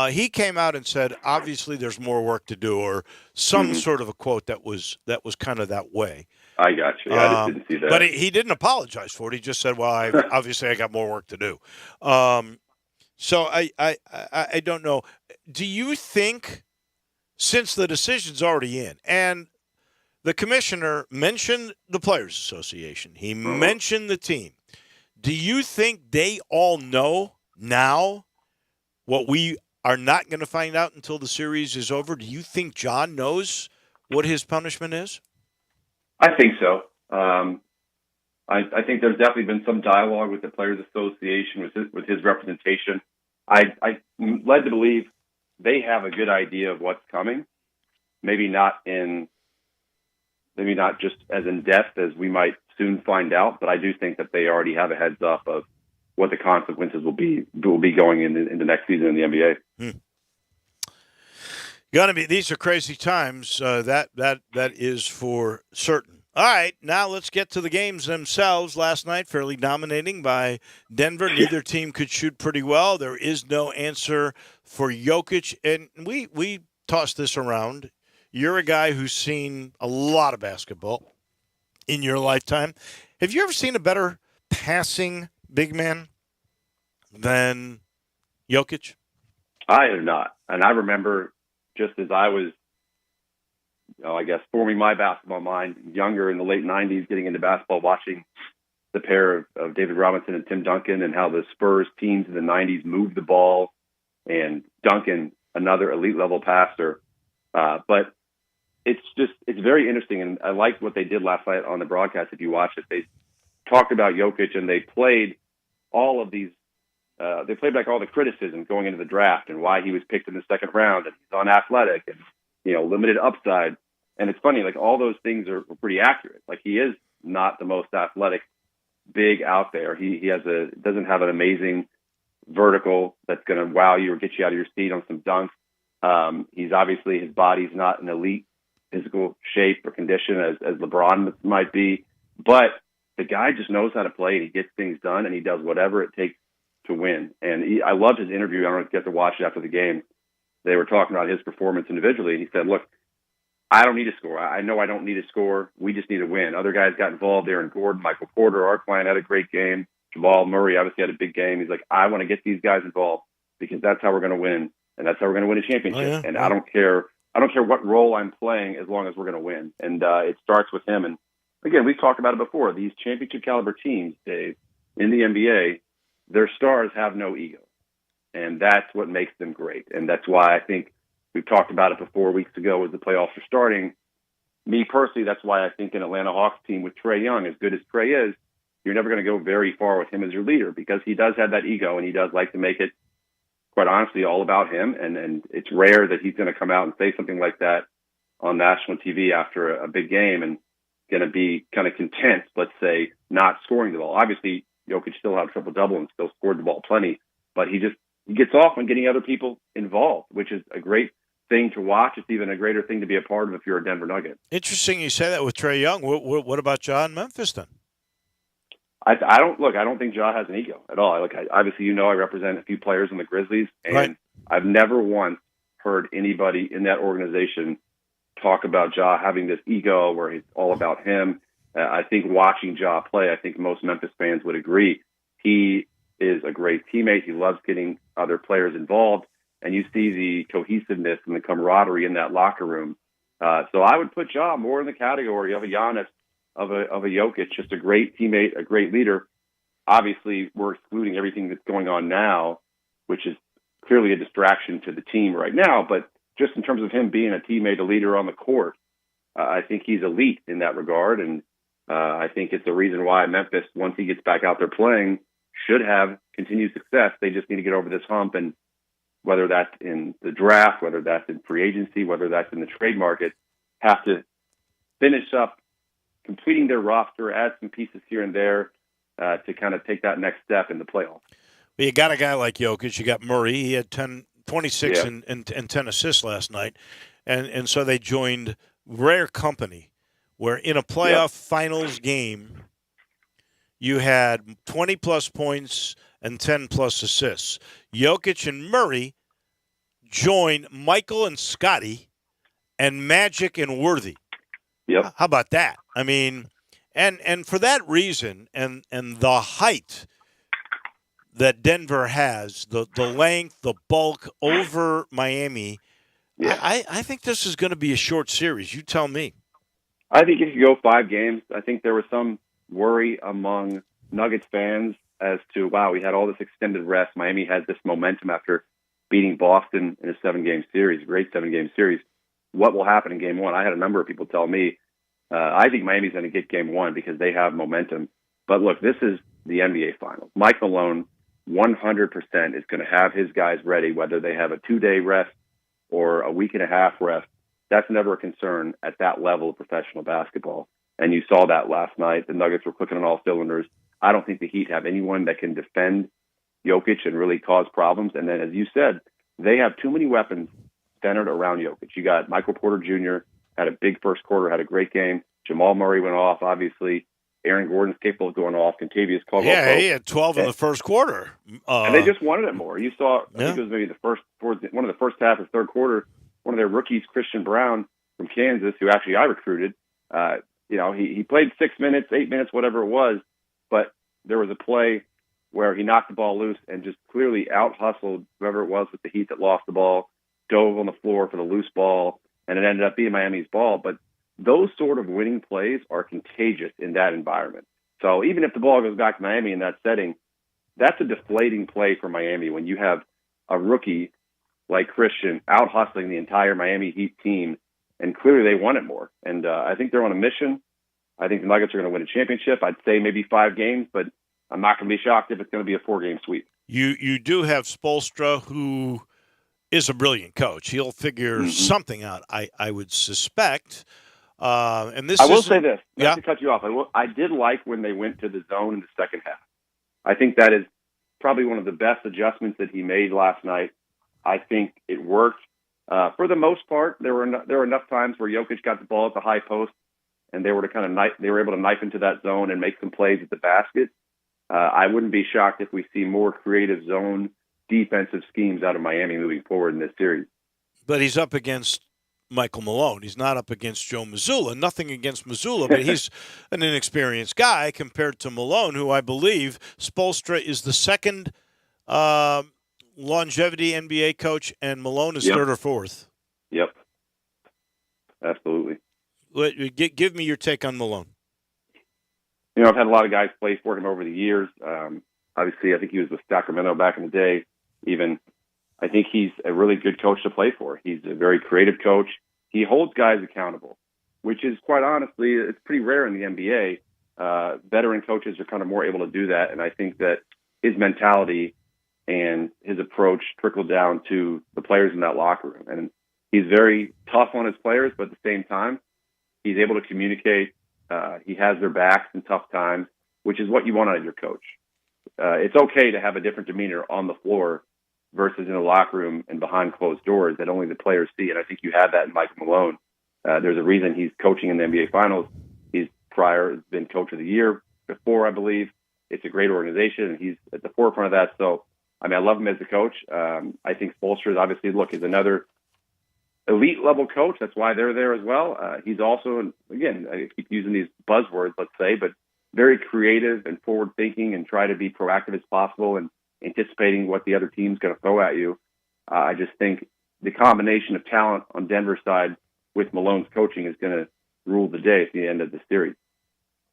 he came out and said, obviously there's more work to do, or some sort of a quote that was kind of that way. I got you. I just didn't see that. But he didn't apologize for it. He just said, well, obviously I got more work to do. So I don't know. Do you think, since the decision's already in, and the commissioner mentioned the Players Association, he mentioned the team, do you think they all know now what we are not going to find out until the series is over? Do you think John knows what his punishment is? I think so. I think there's definitely been some dialogue with the Players Association, with his representation. I'm led to believe they have a good idea of what's coming. Maybe not just as in depth as we might soon find out, but I do think that they already have a heads up of what the consequences will be going into next season in the NBA. Gonna be. These are crazy times. That is for certain. All right, now let's get to the games themselves. Last night, fairly dominating by Denver. Neither team could shoot pretty well. There is no answer for Jokic, and we tossed this around. You're a guy who's seen a lot of basketball in your lifetime. Have you ever seen a better passing big man than Jokic? I have not. And I remember just as I was, I guess, forming my basketball mind, younger in the late 90s, getting into basketball, watching the pair of David Robinson and Tim Duncan and how the Spurs teams in the 90s moved the ball, and Duncan, another elite level passer. But it's very interesting. And I liked what they did last night on the broadcast. If you watch it, they talked about Jokic and they played all of these. They played back all the criticism going into the draft and why he was picked in the second round, and he's unathletic and, limited upside. And it's funny, like all those things are pretty accurate. Like he is not the most athletic big out there. He doesn't have an amazing vertical that's going to wow you or get you out of your seat on some dunks. He's obviously, his body's not an elite physical shape or condition as LeBron might be, but the guy just knows how to play and he gets things done and he does whatever it takes to win. And I loved his interview. I don't know if you get to watch it after the game. They were talking about his performance individually, and he said, look, I don't need to score. I know I don't need to score. We just need to win. Other guys got involved. Aaron Gordon, Michael Porter, our client had a great game. Jamal Murray obviously had a big game. He's like, I want to get these guys involved because that's how we're going to win, and that's how we're going to win a championship. Oh, yeah. And I don't care what role I'm playing as long as we're going to win. And it starts with him. And again, we've talked about it before. These championship caliber teams, Dave, in the NBA, their stars have no ego, and that's what makes them great. And that's why I think we've talked about it before weeks ago as the playoffs are starting. Me personally, that's why I think an Atlanta Hawks team with Trae Young, as good as Trae is, you're never going to go very far with him as your leader because he does have that ego and he does like to make it, quite honestly, all about him. And it's rare that he's going to come out and say something like that on national TV after a big game and going to be kind of content, let's say, not scoring the ball. Obviously, Jokic still had a triple-double and still scored the ball plenty, but he gets off on getting other people involved, which is a great thing to watch. It's even a greater thing to be a part of if you're a Denver Nugget. Interesting you say that with Trae Young. What about Ja in Memphis then? I don't think Ja has an ego at all. Obviously, I represent a few players in the Grizzlies, and right. I've never once heard anybody in that organization talk about Ja having this ego where it's all about him. I think watching Ja play, I think most Memphis fans would agree. He is a great teammate. He loves getting other players involved, and you see the cohesiveness and the camaraderie in that locker room. So I would put Ja more in the category of a Giannis, of a Jokic, just a great teammate, a great leader. Obviously, we're excluding everything that's going on now, which is clearly a distraction to the team right now. But just in terms of him being a teammate, a leader on the court, I think he's elite in that regard. And I think it's the reason why Memphis, once he gets back out there playing, should have continued success. They just need to get over this hump. And whether that's in the draft, whether that's in free agency, whether that's in the trade market, have to finish up completing their roster, add some pieces here and there to kind of take that next step in the playoffs. Well, you got a guy like Jokic. You got Murray. He had 26 Yeah. and 10 assists last night. And so they joined rare company where in a playoff finals game, you had 20-plus points and 10-plus assists. Jokic and Murray join Michael and Scotty and Magic and Worthy. Yep. How about that? I mean, and for that reason and the height that Denver has, the length, the bulk over Miami, Yeah. I think this is going to be a short series. You tell me. I think if you go 5 games, I think there was some worry among Nuggets fans as to, wow, we had all this extended rest. Miami had this momentum after beating Boston in a 7-game series, great 7-game series. What will happen in game one? I had a number of people tell me, I think Miami's going to get game one because they have momentum. But look, this is the NBA Finals. Mike Malone, 100% is going to have his guys ready, whether they have a 2-day rest or a week and a half rest. That's never a concern at that level of professional basketball. And you saw that last night. The Nuggets were clicking on all cylinders. I don't think the Heat have anyone that can defend Jokic and really cause problems. And then, as you said, they have too many weapons centered around Jokic. You got Michael Porter Jr., had a big first quarter, had a great game. Jamal Murray went off, obviously. Aaron Gordon's capable of going off. Contavious Caldwell. Yeah, he had 12 in the first quarter. And they just wanted it more. You saw, I think it was maybe one of the first half of third quarter, one of their rookies, Christian Brown from Kansas, who actually I recruited. He played 6 minutes, 8 minutes, whatever it was, but there was a play where he knocked the ball loose and just clearly out-hustled whoever it was with the Heat that lost the ball, dove on the floor for the loose ball, and it ended up being Miami's ball. But those sort of winning plays are contagious in that environment. So even if the ball goes back to Miami in that setting, that's a deflating play for Miami when you have a rookie like Christian out-hustling the entire Miami Heat team, and clearly they want it more. And I think they're on a mission. I think the Nuggets are going to win a championship. I'd say maybe 5 games, but I'm not going to be shocked if it's going to be a 4-game sweep. You do have Spoelstra, who is a brilliant coach. He'll figure something out, I would suspect. And this I will say this, not yeah. to cut you off. I did like when they went to the zone in the second half. I think that is probably one of the best adjustments that he made last night. I think it worked. For the most part, there were enough times where Jokic got the ball at the high post, and they were able to knife into that zone and make some plays at the basket. I wouldn't be shocked if we see more creative zone defensive schemes out of Miami moving forward in this series. But he's up against Michael Malone. He's not up against Joe Mazzulla. Nothing against Mazzulla, but he's an inexperienced guy compared to Malone, who I believe Spoelstra is the second longevity NBA coach, and Malone is third or fourth. Yep. Absolutely. Give me your take on Malone. I've had a lot of guys play for him over the years. Obviously, I think he was with Sacramento back in the day. Even I think he's a really good coach to play for. He's a very creative coach. He holds guys accountable, which is quite honestly, it's pretty rare in the NBA. Veteran coaches are kind of more able to do that, and I think that his mentality and his approach trickled down to the players in that locker room. And he's very tough on his players, but at the same time, he's able to communicate. He has their backs in tough times, which is what you want out of your coach. It's okay to have a different demeanor on the floor versus in the locker room and behind closed doors that only the players see. And I think you have that in Michael Malone. There's a reason he's coaching in the NBA Finals. He's been Coach of the Year before, I believe. It's a great organization, and he's at the forefront of that. So, I love him as a coach. I think Spoelstra is another elite level coach. That's why they're there as well. He's also, and again, I keep using these buzzwords, let's say, but very creative and forward thinking and try to be proactive as possible and anticipating what the other team's going to throw at you. I just think the combination of talent on Denver's side with Malone's coaching is going to rule the day at the end of the series.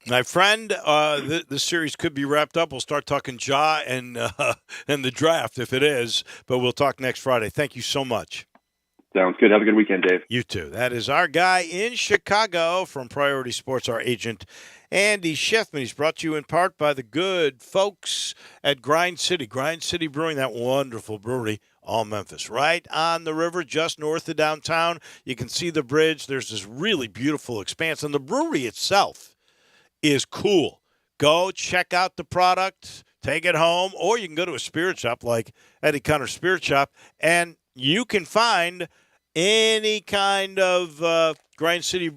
My friend, the series could be wrapped up. We'll start talking Ja and the draft if it is, but we'll talk next Friday. Thank you so much. Sounds good. Have a good weekend, Dave. You too. That is our guy in Chicago from Priority Sports, our agent, Andy Schiffman. He's brought to you in part by the good folks at Grind City. Grind City Brewing, that wonderful brewery, all Memphis. Right on the river, just north of downtown. You can see the bridge. There's this really beautiful expanse, and the brewery itself is cool. Go check out the product, take it home, or you can go to a spirit shop like Eddie Connor's Spirit Shop, and you can find any kind of Grind City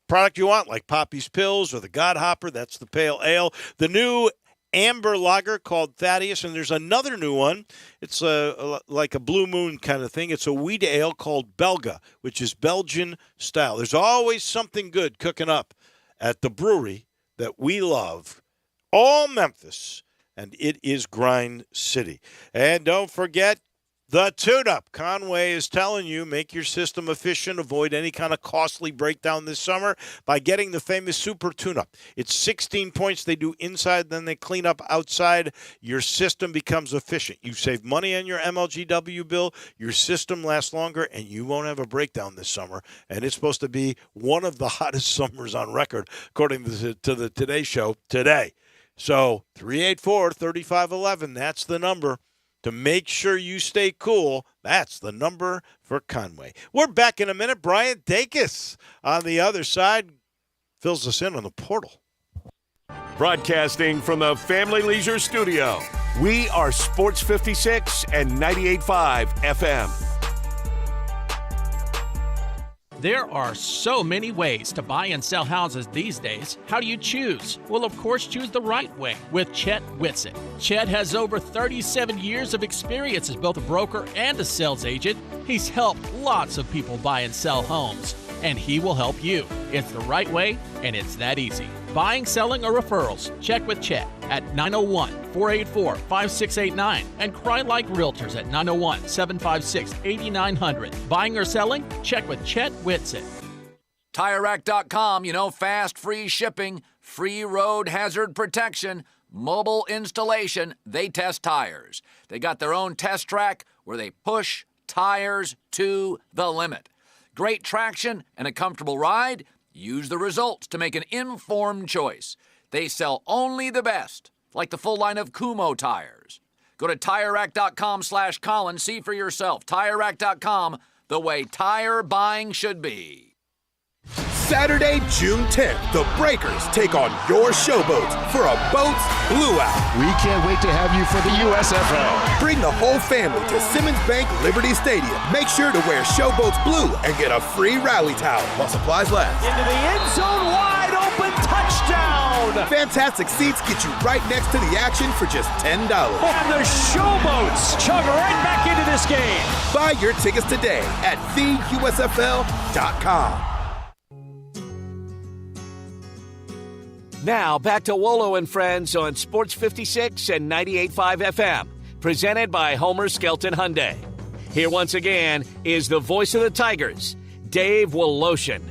product you want, like Poppy's Pills or the God Hopper. That's the pale ale. The new amber lager called Thaddeus, and there's another new one. It's like a Blue Moon kind of thing. It's a wheat ale called Belga, which is Belgian style. There's always something good cooking up at the brewery that we love, all Memphis, and it is Grind City. And don't forget, The tune-up. Conway is telling you, make your system efficient, avoid any kind of costly breakdown this summer by getting the famous Super Tune-up. It's 16 points they do inside, then they clean up outside. Your system becomes efficient. You save money on your MLGW bill, your system lasts longer, and you won't have a breakdown this summer. And it's supposed to be one of the hottest summers on record, according to the Today Show today. So 384-3511, that's the number. To make sure you stay cool, that's the number for Conway. We're back in a minute. Brian Dacus on the other side fills us in on the portal. Broadcasting from the Family Leisure Studio, we are Sports 56 and 98.5 FM. There are so many ways to buy and sell houses these days. How do you choose? Well, of course, choose the right way with Chet Whitsitt. Chet has over 37 years of experience as both a broker and a sales agent. He's helped lots of people buy and sell homes, and he will help you. It's the right way, and it's that easy. Buying, selling, or referrals, check with Chet at 901-484-5689 and Cry Like Realtors at 901-756-8900. Buying or selling? Check with Chet Whitsitt. TireRack.com, fast, free shipping, free road hazard protection, mobile installation. They test tires. They got their own test track where they push tires to the limit. Great traction and a comfortable ride? Use the results to make an informed choice. They sell only the best, like the full line of Kumho tires. Go to TireRack.com/Colin. See for yourself. TireRack.com, the way tire buying should be. Saturday, June 10th, the Breakers take on your Showboats for a boats blue-out. We can't wait to have you for the USFL. Bring the whole family to Simmons Bank Liberty Stadium. Make sure to wear Showboats blue and get a free rally towel while supplies last. Into the end zone, wide open, touchdown! Fantastic seats get you right next to the action for just $10. And the Showboats chug right back into this game. Buy your tickets today at theusfl.com. Now, back to Wolo and Friends on Sports 56 and 98.5 FM, presented by Homer Skelton Hyundai. Here once again is the voice of the Tigers, Dave Woloshin.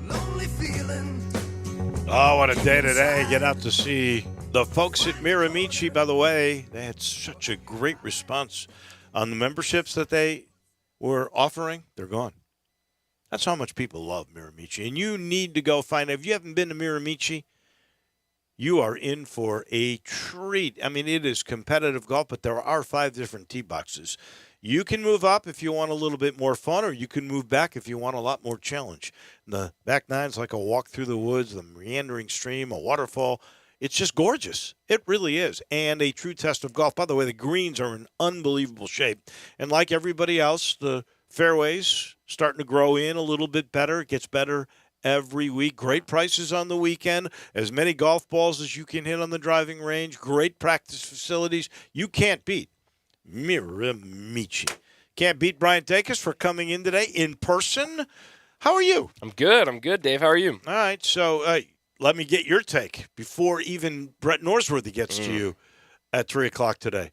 Oh, what a day today. Get out to see the folks at Miramichi. By the way, they had such a great response on the memberships that they were offering. They're gone. That's how much people love Miramichi. And you need to go find it. If you haven't been to Miramichi, you are in for a treat. I mean, it is competitive golf, but there are 5 different tee boxes. You can move up if you want a little bit more fun, or you can move back if you want a lot more challenge. And the back nine's like a walk through the woods, the meandering stream, a waterfall. It's just gorgeous. It really is. And a true test of golf. By the way, the greens are in unbelievable shape. And like everybody else, the fairways starting to grow in a little bit better. It gets better every week. Great prices on the weekend. As many golf balls as you can hit on the driving range. Great practice facilities. You can't beat Miramichi. Can't beat Brian Dacus for coming in today in person. How are you? I'm good, Dave. How are you? All right. So let me get your take before even Brett Norsworthy gets to you at 3 o'clock today.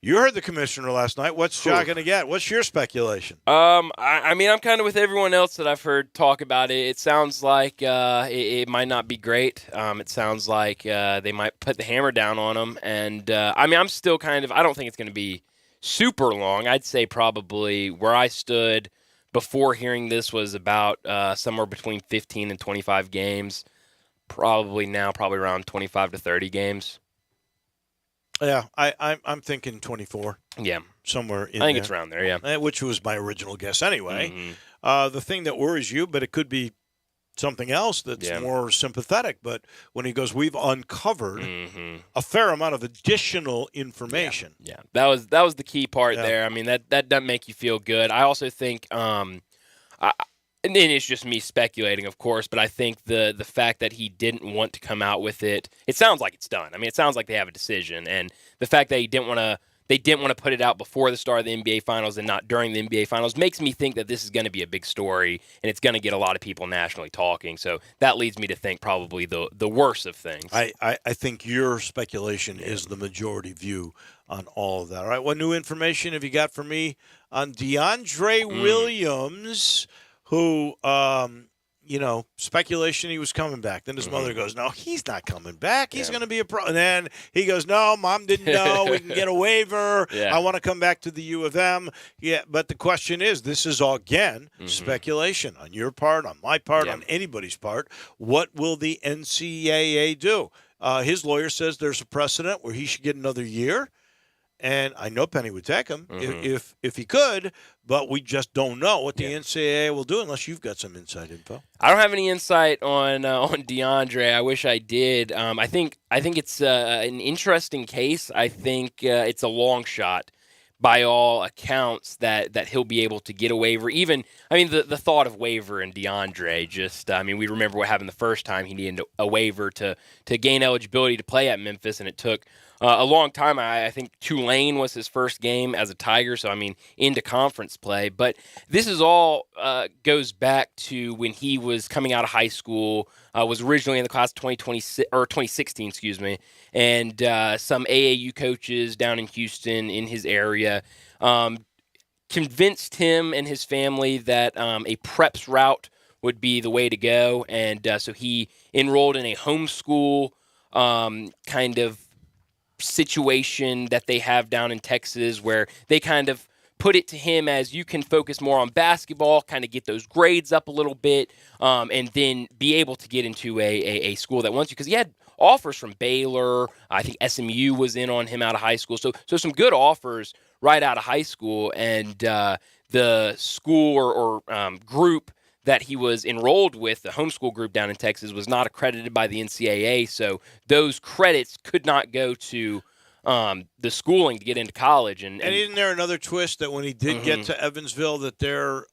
You heard the commissioner last night. What's Shaw going to get? What's your speculation? I mean, I'm kind of with everyone else that I've heard talk about it. It sounds like it might not be great. It sounds like they might put the hammer down on him. And, I mean, I'm still I don't think it's going to be super long. I'd say probably where I stood before hearing this was about somewhere between 15 and 25 games. Probably around 25 to 30 games. Yeah, I'm thinking 24. Yeah. Somewhere in there. I think it's around there, yeah. Which was my original guess anyway. Mm-hmm. The thing that worries you, but it could be something else that's more sympathetic, but when he goes, we've uncovered a fair amount of additional information. Yeah. That was the key part there. I mean, that doesn't make you feel good. I also think and then it's just me speculating, of course, but I think the fact that he didn't want to come out with it, it sounds like it's done. I mean, it sounds like they have a decision, and the fact that they didn't want to put it out before the start of the NBA Finals and not during the NBA Finals makes me think that this is going to be a big story, and it's going to get a lot of people nationally talking. So that leads me to think probably the worst of things. I think your speculation is the majority view on all of that. All right, what new information have you got for me on DeAndre Williams, who, speculation he was coming back. Then his mother goes, no, he's not coming back. He's going to be a pro. And then he goes, no, Mom didn't know. We can get a waiver. I want to come back to the U of M. Yeah, but the question is, this is all, again, speculation on your part, on my part, on anybody's part. What will the NCAA do? His lawyer says there's a precedent where he should get another year. And I know Penny would take him if he could, but we just don't know what the NCAA will do unless you've got some inside info. I don't have any insight on DeAndre. I wish I did. I think it's an interesting case. I think it's a long shot by all accounts that he'll be able to get a waiver. Even, the thought of waiver in DeAndre, we remember what happened the first time he needed a waiver to gain eligibility to play at Memphis, and it took a long time. I think Tulane was his first game as a Tiger, so into conference play. But this is all goes back to when he was coming out of high school, was originally in the class of 2016, excuse me, and some AAU coaches down in Houston in his area convinced him and his family that a preps route would be the way to go, and so he enrolled in a homeschool kind of situation that they have down in Texas, where they kind of put it to him as you can focus more on basketball, kind of get those grades up a little bit, and then be able to get into a school that wants you. Because he had offers from Baylor. I think SMU was in on him out of high school. So some good offers right out of high school. And the school or group that he was enrolled with, the homeschool group down in Texas, was not accredited by the NCAA. So those credits could not go to the schooling to get into college. And isn't there another twist that when he did get to Evansville, that their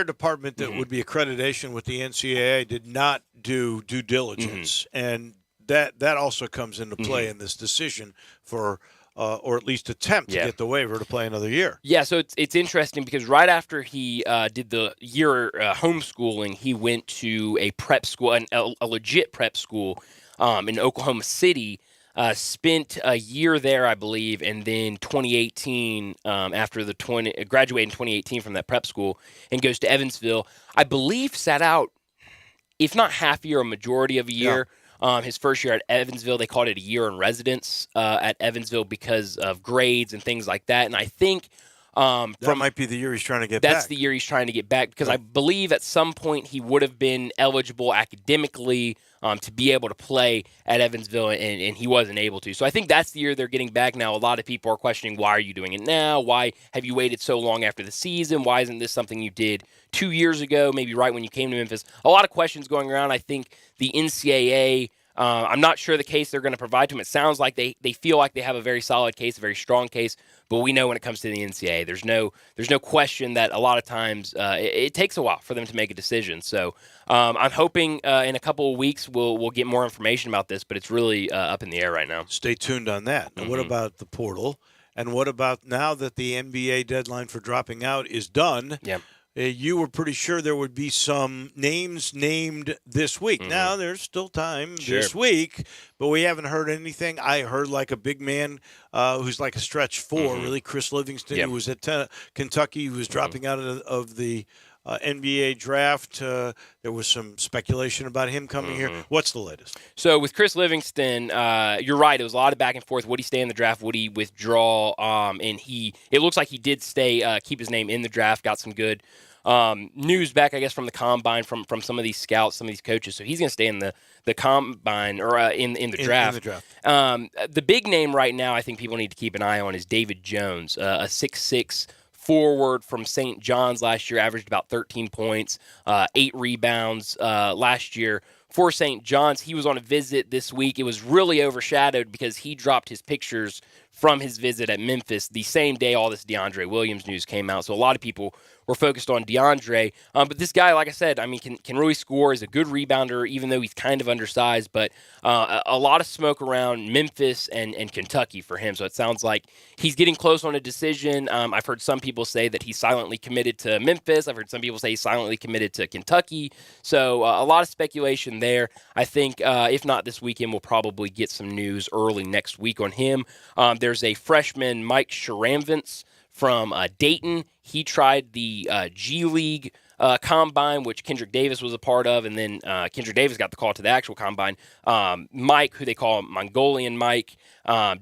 department that would be accreditation with the NCAA did not do due diligence, and that also comes into play in this decision for or at least attempt to get the waiver to play another year. Yeah, so it's interesting because right after he did the year homeschooling, he went to a prep school, a legit prep school in Oklahoma City, spent a year there, I believe, and then 2018, after graduated in 2018 from that prep school, and goes to Evansville. I believe sat out, if not half a year, a majority of a year. His first year at Evansville, they called it a year in residence at Evansville because of grades and things like that. And I think that might be the year he's trying to get back. That's the year he's trying to get back because I believe at some point he would have been eligible academically to be able to play at Evansville, and he wasn't able to. So I think that's the year they're getting back now. A lot of people are questioning, why are you doing it now? Why have you waited so long after the season? Why isn't this something you did 2 years ago, maybe right when you came to Memphis? A lot of questions going around. I think the NCAA, I'm not sure the case they're going to provide to him. It sounds like they feel like they have a very solid case, a very strong case, but we know when it comes to the NCAA, there's no question that a lot of times it takes a while for them to make a decision. So I'm hoping in a couple of weeks we'll get more information about this, but it's really up in the air right now. Stay tuned on that. And what about the portal? And what about now that the NBA deadline for dropping out is done? Yeah. You were pretty sure there would be some names named this week. Now, there's still time this week, but we haven't heard anything. I heard like a big man who's like a stretch four, really, Chris Livingston, who was at Kentucky, who was dropping out of the NBA draft. There was some speculation about him coming here. What's the latest? So with Chris Livingston, you're right. It was a lot of back and forth. Would he stay in the draft? Would he withdraw? And it looks like he did stay, keep his name in the draft, got some good news back, I guess, from the combine, from some of these scouts, some of these coaches. So he's going to stay in the combine or in the draft. In the draft. The big name right now I think people need to keep an eye on is David Jones, a 6'6" forward from St. John's last year, averaged about 13 points, 8 rebounds last year for St. John's. He was on a visit this week. It was really overshadowed because he dropped his pictures from his visit at Memphis the same day all this DeAndre Williams news came out. So a lot of people were focused on DeAndre. But this guy, like I said, can really score. He's a good rebounder, even though he's kind of undersized. But a lot of smoke around Memphis and Kentucky for him. So it sounds like he's getting close on a decision. I've heard some people say that he's silently committed to Memphis. I've heard some people say he's silently committed to Kentucky. So a lot of speculation there. I think if not this weekend, we'll probably get some news early next week on him. there's a freshman, Mike Sharamvitz from Dayton. He tried the G League combine, which Kendrick Davis was a part of, and then Kendrick Davis got the call to the actual combine. Mike, who they call Mongolian Mike,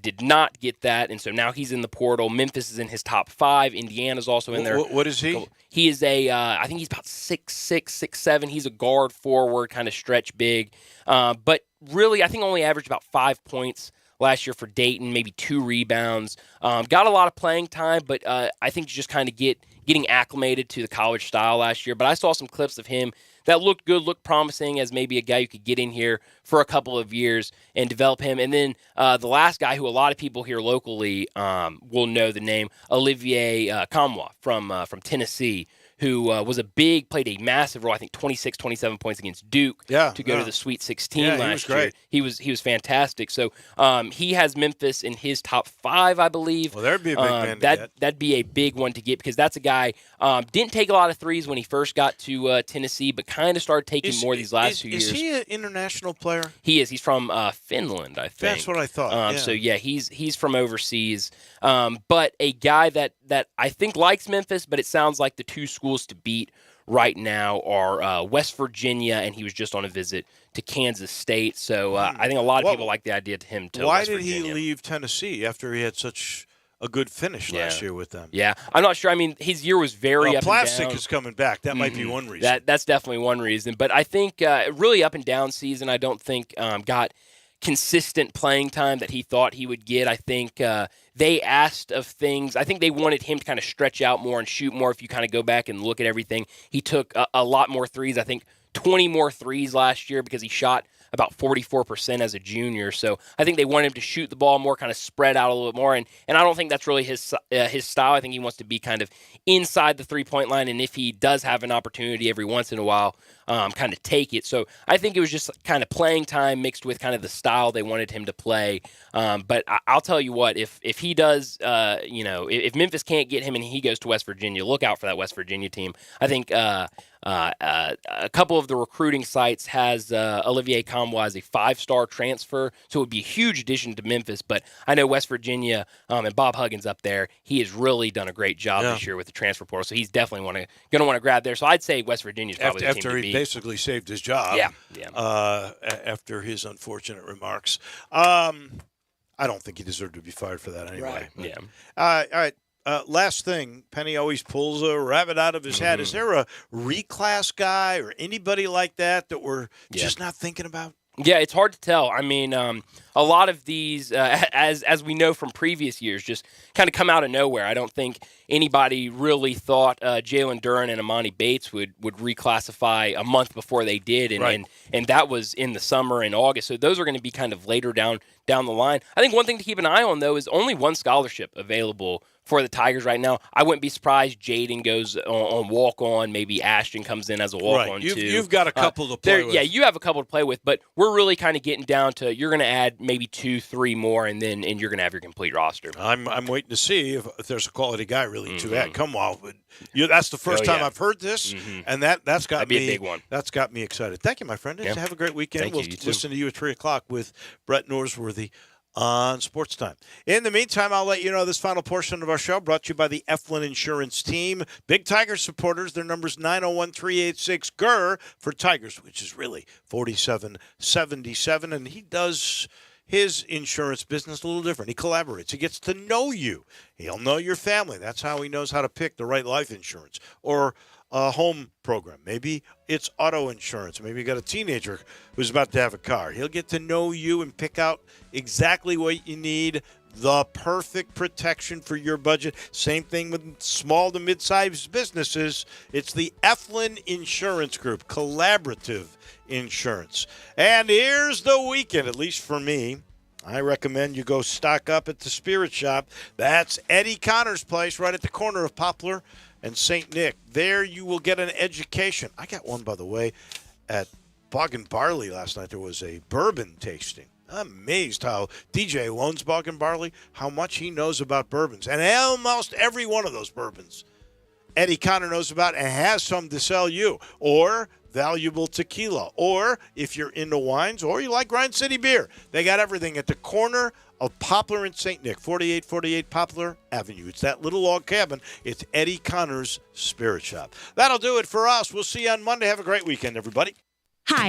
did not get that, and so now he's in the portal. Memphis is in his top 5. Indiana's also in there. What is he? He is I think he's about 6'6", 6'7". He's a guard forward, kind of stretch big. But really, I think only averaged about 5 points last year for Dayton, maybe 2 rebounds. Got a lot of playing time, but I think just kind of getting acclimated to the college style last year. But I saw some clips of him that looked good, looked promising as maybe a guy you could get in here for a couple of years and develop him. And then the last guy who a lot of people here locally will know the name, Olivier Kamwa from Tennessee, who played a massive role, I think 26, 27 points against Duke to go to the Sweet 16 last year. He was fantastic. So he has Memphis in his top 5, I believe. Well, that'd be a big man to get. That'd be a big one to get because that's a guy didn't take a lot of threes when he first got to Tennessee, but kind of started taking more these last 2 years. Is he an international player? He is. He's from Finland, I think. That's what I thought. So yeah, he's from overseas. But a guy that I think likes Memphis, but it sounds like the 2 schools to beat right now are West Virginia, and he was just on a visit to Kansas State. So I think a lot of people like the idea to him to West Virginia. Why did he leave Tennessee after he had such a good finish last year with them? Yeah, I'm not sure. I mean, his year was very up and down. Plastic is coming back. That might be one reason. That's definitely one reason. But I think really up and down season, I don't think got consistent playing time that he thought he would get. I think they asked of things. I think they wanted him to kind of stretch out more and shoot more. If you kind of go back and look at everything, he took a lot more threes. I think 20 more threes last year because he shot about 44% as a junior. So I think they want him to shoot the ball more, kind of spread out a little bit more. And I don't think that's really his style. I think he wants to be kind of inside the three-point line. And if he does have an opportunity every once in a while, kind of take it. So I think it was just kind of playing time mixed with kind of the style they wanted him to play. But I'll tell you what, if he does, if Memphis can't get him and he goes to West Virginia, look out for that West Virginia team. I think a couple of the recruiting sites has Olivier Kamwa as a 5-star transfer, so it would be a huge addition to Memphis. But I know West Virginia and Bob Huggins up there, he has really done a great job this year with the transfer portal, so he's definitely going to want to grab there. So I'd say West Virginia is probably the team to beat. Basically saved his job. After his unfortunate remarks. I don't think he deserved to be fired for that anyway. Right. Yeah. All right. Last thing, Penny always pulls a rabbit out of his hat. Is there a reclass guy or anybody like that we're just not thinking about? Yeah, it's hard to tell. I mean, a lot of these, as we know from previous years, just kind of come out of nowhere. I don't think anybody really thought Jalen Duren and Amani Bates would reclassify a month before they did, and that was in the summer in August. So those are going to be kind of later down the line. I think one thing to keep an eye on, though, is only one scholarship available for the Tigers right now. I wouldn't be surprised Jaden goes on walk-on. Maybe Ashton comes in as a walk-on, too. You've got a couple to play with. Yeah, you have a couple to play with, but we're really kind of getting down to you're going to add maybe 2-3 more, and you're going to have your complete roster. I'm waiting to see if there's a quality guy really to add. Come on. That's the first time I've heard this, and that's got me. That'd be a big one. That's got me excited. Thank you, my friend. Have a great weekend. We'll listen to you at 3 o'clock with Brett Norsworthy on Sports Time. In the meantime, I'll let you know this final portion of our show brought to you by the Eflin Insurance Team. Big Tigers supporters, their number's 901-386-GER for Tigers, which is really 4777, and he does his insurance business a little different. He collaborates. He gets to know you. He'll know your family. That's how he knows how to pick the right life insurance or a home program. Maybe it's auto insurance. Maybe you got a teenager who's about to have a car. He'll get to know you and pick out exactly what you need, the perfect protection for your budget. Same thing with small to mid-sized businesses. It's the Eflin Insurance Group, collaborative insurance. And here's the weekend, at least for me. I recommend you go stock up at the Spirit Shop. That's Eddie Connor's place right at the corner of Poplar and St. Nick. There you will get an education. I got one, by the way, at Bog and Barley last night. There was a bourbon tasting. I'm amazed how DJ owns Bog and Barley, how much he knows about bourbons. And almost every one of those bourbons Eddie Connor knows about and has some to sell you. Or valuable tequila. Or if you're into wines or you like Grind City beer, they got everything at the corner of Poplar and St. Nick, 4848 Poplar Avenue. It's that little log cabin. It's Eddie Connor's Spirit Shop. That'll do it for us. We'll see you on Monday. Have a great weekend, everybody. Hi.